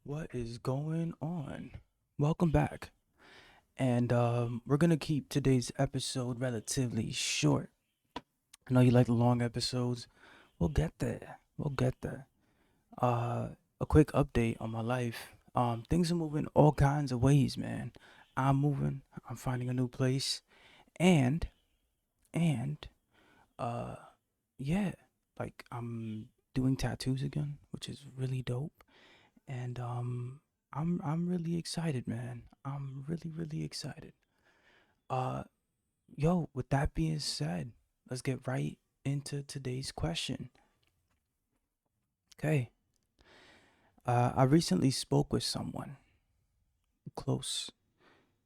What is going on? Welcome back. And we're going to keep today's episode relatively short. I know you like the long episodes. We'll get there. We'll get there. Uh, a quick update on my life. Things are moving all kinds of ways, man. I'm moving. I'm finding a new place. And, and, uh, yeah, like I'm doing tattoos again, which is really dope. And I'm really excited, man. I'm really excited. Uh yo, with that being said, let's get right into today's question. Okay. I recently spoke with someone close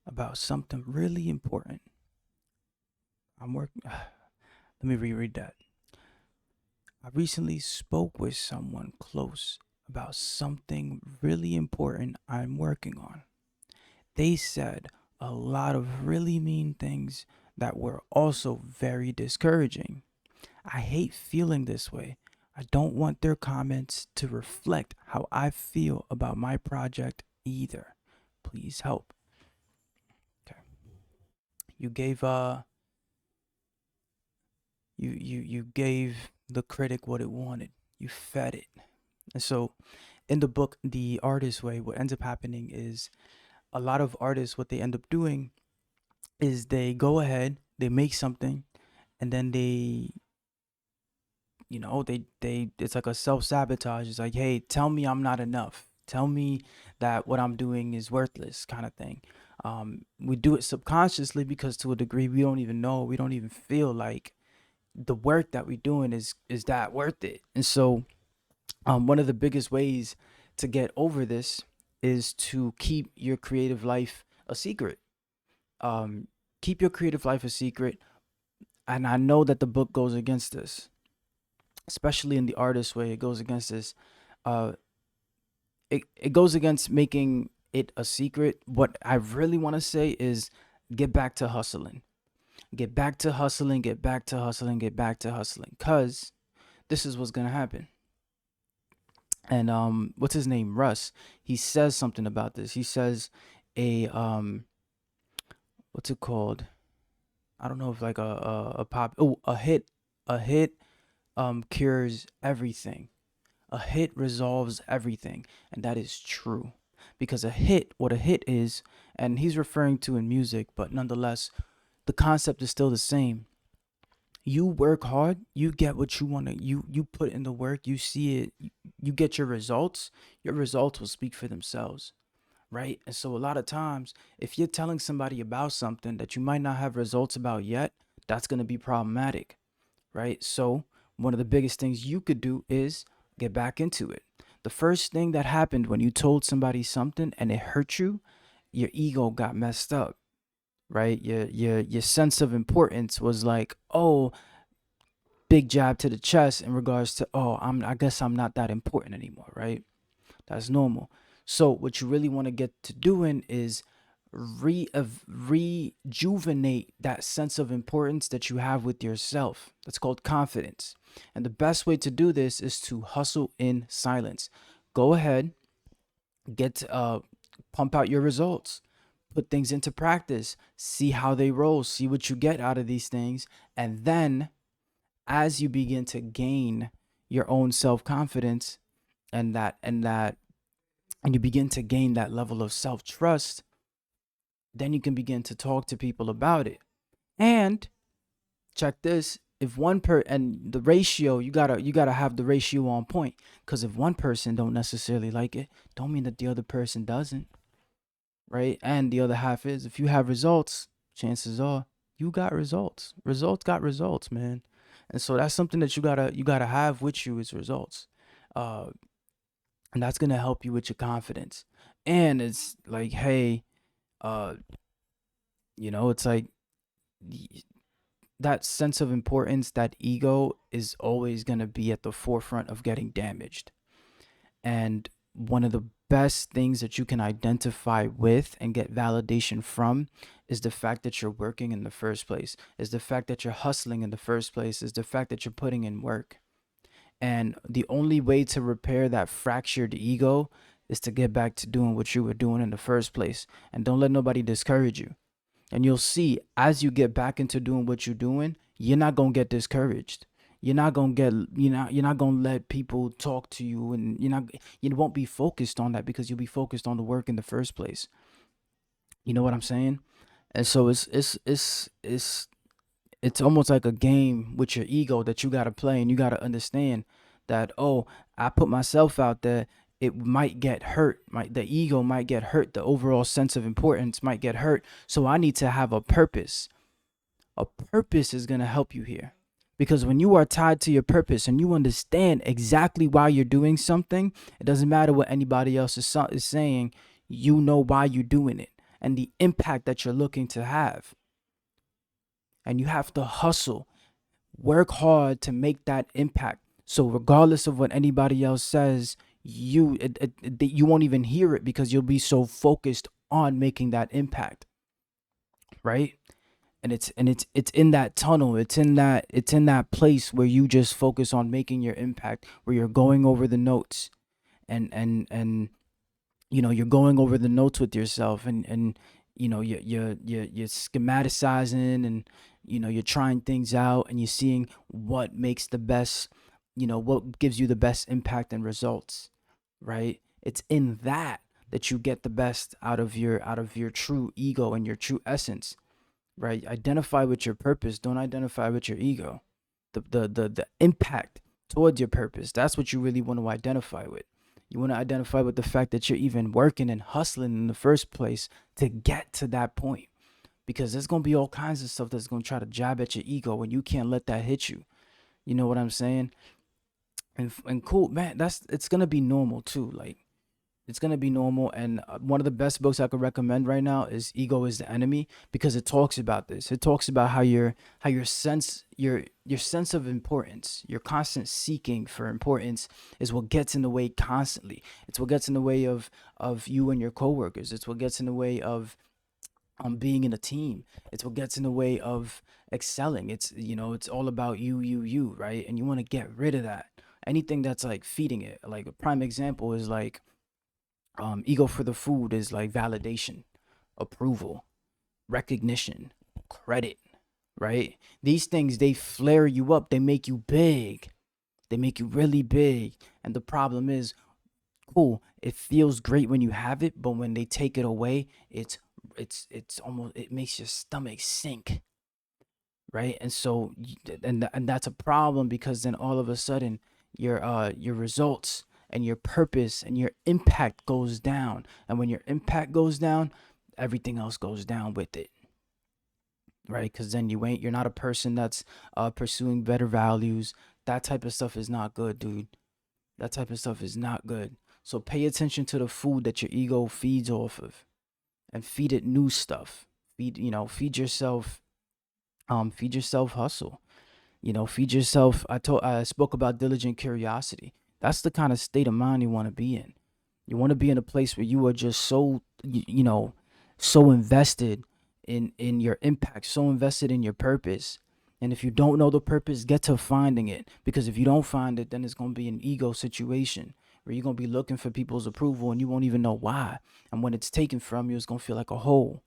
about something really important. I'm working Let me reread that. I recently spoke with someone close about something really important I'm working on. They said a lot of really mean things that were also very discouraging. I hate feeling this way. I don't want their comments to reflect how I feel about my project either. Please help. Okay. You gave you gave the critic what it wanted. You fed it. And so in the book The Artist Way, what ends up happening is a lot of artists, what they end up doing is they go ahead, they make something, and then they it's like a self-sabotage. It's like, hey, tell me I'm not enough, tell me that what I'm doing is worthless, kind of thing. We do it subconsciously because to a degree we don't even know, we don't even feel like the work that we're doing is that worth it. And so one of the biggest ways to get over this is to keep your creative life a secret. um, Keep your creative life a secret. And I know that the book goes against this, especially in The Artist Way. It goes against this. Uh, it goes against making it a secret. What I really want to say is get back to hustling. Get back to hustling, get back to hustling, get back to hustling. Cause this is what's gonna happen. And what's his name? Russ. He says something about this. He says a what's it called? I don't know if like a pop a hit cures everything. A hit resolves everything, and that is true. Because what a hit is, and he's referring to in music, but nonetheless, the concept is still the same. You work hard, you get what you want to, you put in the work, you see it, you get your results will speak for themselves, right? And so a lot of times, if you're telling somebody about something that you might not have results about yet, that's going to be problematic, right? So, one of the biggest things you could do is get back into it. The first thing that happened when you told somebody something and it hurt you, your ego got messed up, right? Your sense of importance was like, "Oh, big jab to the chest in regards to, oh, I guess I'm not that important anymore," right? That's normal. So, what you really want to get to doing is rejuvenate that sense of importance that you have with yourself. That's called confidence. And the best way to do this is to hustle in silence. Go ahead, get pump out your results, put things into practice, see how they roll, see what you get out of these things, and then as you begin to gain your own self-confidence and you begin to gain that level of self-trust, then you can begin to talk to people about it. And check this, if one per and the ratio, you gotta have the ratio on point, because if one person don't necessarily like it, don't mean that the other person doesn't, right? And the other half is, if you have results, chances are you got results. Results got results, man. And so that's something that you gotta have with you, is results. uh and that's gonna help you with your confidence. And it's like, hey, uh it's like that sense of importance, that ego is always going to be at the forefront of getting damaged. And one of the best things that you can identify with and get validation from is the fact that you're working in the first place, is the fact that you're hustling in the first place, is the fact that you're putting in work. And the only way to repair that fractured ego is to get back to doing what you were doing in the first place. And don't let nobody discourage you. And you'll see, as you get back into doing what you're doing, you're not gonna get discouraged. You're not gonna let people talk to you, and you won't be focused on that because you'll be focused on the work in the first place. You know what I'm saying? And so it's almost like a game with your ego that you got to play, and you got to understand that, oh, I put myself out there, it might get hurt, the ego might get hurt, the overall sense of importance might get hurt, so I need to have a purpose. A purpose is going to help you here, because when you are tied to your purpose and you understand exactly why you're doing something, it doesn't matter what anybody else is saying. You know why you're doing it and the impact that you're looking to have, and you have to hustle, work hard to make that impact. So regardless of what anybody else says, you won't even hear it because you'll be so focused on making that impact, right? And it's in that tunnel, it's in that place where you just focus on making your impact, where you're going over the notes, and you're going over the notes with yourself, and you're schematicizing, and you're trying things out, and you're seeing what makes the best, what gives you the best impact and results, right? It's in that you get the best out of your true ego and your true essence, right? Identify with your purpose, don't identify with your ego. The impact towards your purpose, that's what you really want to identify with. You want to identify with the fact that you're even working and hustling in the first place to get to that point, because there's going to be all kinds of stuff that's going to try to jab at your ego, and you can't let that hit you. You know what I'm saying? And cool, man, that's it's going to be normal too. Like, it's gonna be normal. And one of the best books I could recommend right now is "Ego is the Enemy," because it talks about this. It talks about how your sense of importance, your constant seeking for importance, is what gets in the way constantly. It's what gets in the way of you and your coworkers. It's what gets in the way of being in a team. It's what gets in the way of excelling. It's all about you, right? And you want to get rid of that. Anything that's like feeding it. Like a prime example is like, ego for the food is like validation, approval, recognition, credit, right? These things, they flare you up, they make you big, they make you really big. And the problem is, cool, it feels great when you have it, but when they take it away, it's almost, it makes your stomach sink, right? And so and that's a problem, because then all of a sudden your results and your purpose and your impact goes down. And when your impact goes down, everything else goes down with it, right? Because then you're not a person that's pursuing better values. That type of stuff is not good, dude. That type of stuff is not good. So pay attention to the food that your ego feeds off of, and feed it new stuff. Feed yourself hustle. Feed yourself. I spoke about diligent curiosity. That's the kind of state of mind you want to be in. You want to be in a place where you are just so invested in your impact, so invested in your purpose. And if you don't know the purpose, get to finding it, because if you don't find it, then it's going to be an ego situation where you're going to be looking for people's approval and you won't even know why. And when it's taken from you, it's going to feel like a hole.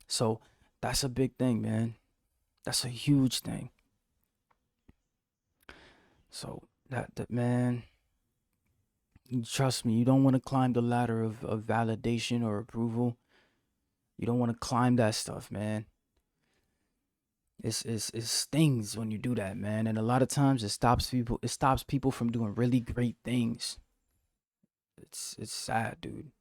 So that's a big thing, man. That's a huge thing. So that man, trust me, you don't want to climb the ladder of validation or approval. You don't want to climb that stuff, man. It stings when you do that, man. And a lot of times it stops people from doing really great things. It's sad, dude.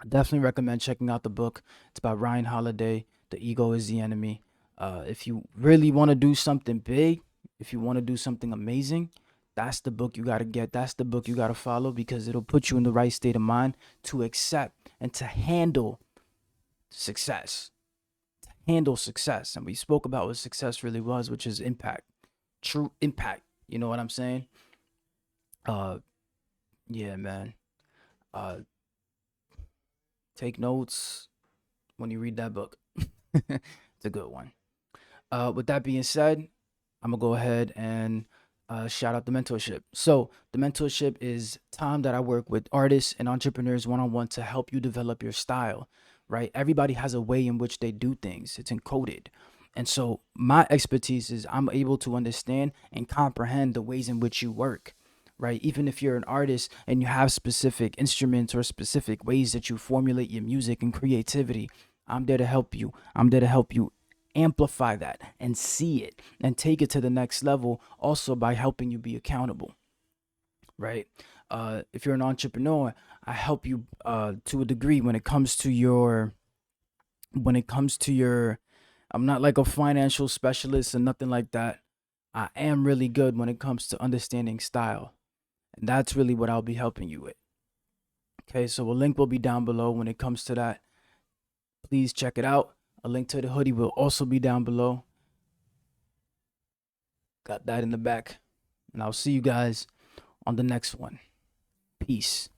I definitely recommend checking out the book. It's by Ryan Holiday. The Ego is the Enemy. If you really want to do something big, if you want to do something amazing, that's the book you got to get. That's the book you got to follow, because it'll put you in the right state of mind to accept and to handle success. Handle success. And we spoke about what success really was, which is impact. True impact. You know what I'm saying? Uh yeah, man. Uh Take notes when you read that book. It's a good one. With that being said, I'm gonna go ahead and Shout out the mentorship. So the mentorship is time that I work with artists and entrepreneurs one on one to help you develop your style, right? Everybody has a way in which they do things. It's encoded. And so my expertise is I'm able to understand and comprehend the ways in which you work, right? Even if you're an artist and you have specific instruments or specific ways that you formulate your music and creativity, I'm there to help you. I'm there to help you amplify that and see it and take it to the next level, also by helping you be accountable, right? If you're an entrepreneur, I help you to a degree when it comes to your I'm not like a financial specialist or nothing like that. I am really good when it comes to understanding style, and that's really what I'll be helping you with. Okay, so a link will be down below when it comes to that. Please check it out. A link to the hoodie will also be down below. Got that in the back. And I'll see you guys on the next one. Peace.